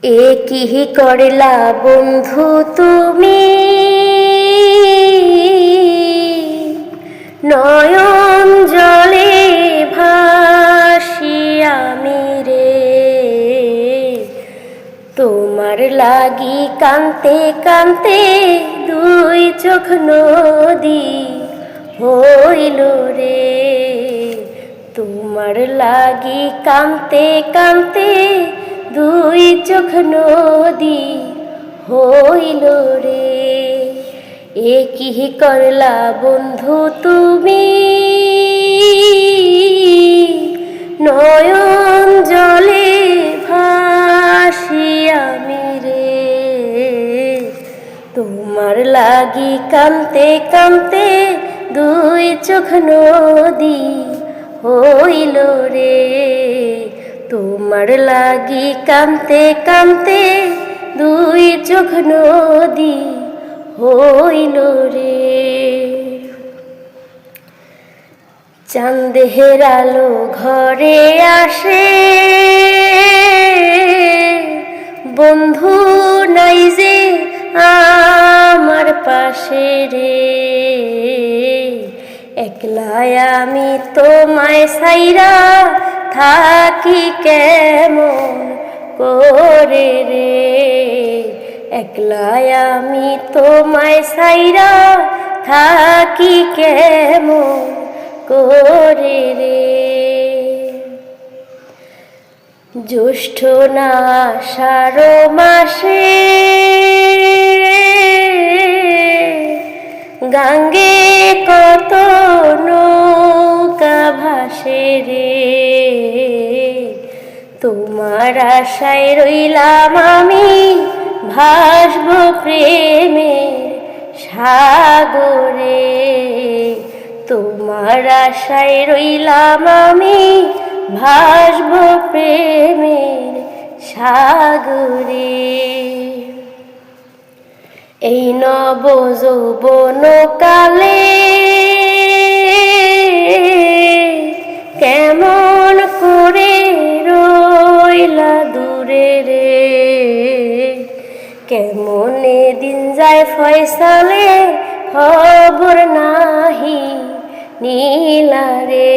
এ কি করলা বন্ধু তুমি, নয়ন জলে ভাসি আমি রে। তোমার লাগি কান্তে কান্তে দুই চোখ নদী হইল রে। তোমার লাগি কান্তে কান্তে দুই চোখ নদী হইল রে। এ কি করলা বন্ধু তুমি, নয়ন জলে ভাসি আমি রে। তোমার লাগি কান্তে কান্তে দুই চোখ নদী হইল রে। তোমার লাগি কান্তে কান্তে দুই চোখ নদী হইল রে। চাঁদের আলো ঘরে আসে, বন্ধু নাই যে আমার পাশে রে। একলাই আমি তোমায় ছাইরা থাকি কেমন করে রে। একলাই আমি তোমায় ছাইরা থাকি কেমন করে রে। জ্যৈষ্ঠ না আষাঢ় মাসে গাঙ্গে কত নৌকা ভাসে রে। তোমার আশায় রইলাম আমি ভাসব প্রেমের সাগরে। তোমার আশায় রইলাম আমি ভাসব প্রেমের সাগরে। এই নব যৌবন কালে কেমন করে রইলা দূরে রে। কেমনে দিন যায় ফয়সালে খবর নাহি নীলা রে।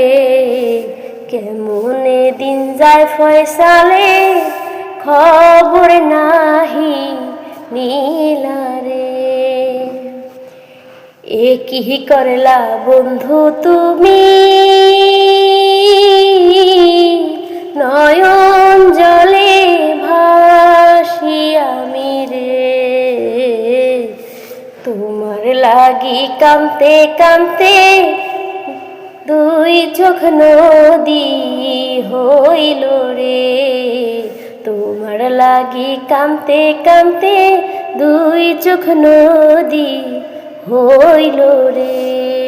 কেমনে দিন যায় ফয়সালে খবর নাহি নীলা রে। এ কি করলা বন্ধু তুমি, নয়ন জলে ভাসি আমি রে। তোমার লাগি কান্তে কান্তে দুই চোখ নদী হইল রে। তোমার লাগি কান্তে কান্তে দুই চোখ নদী হইল রে।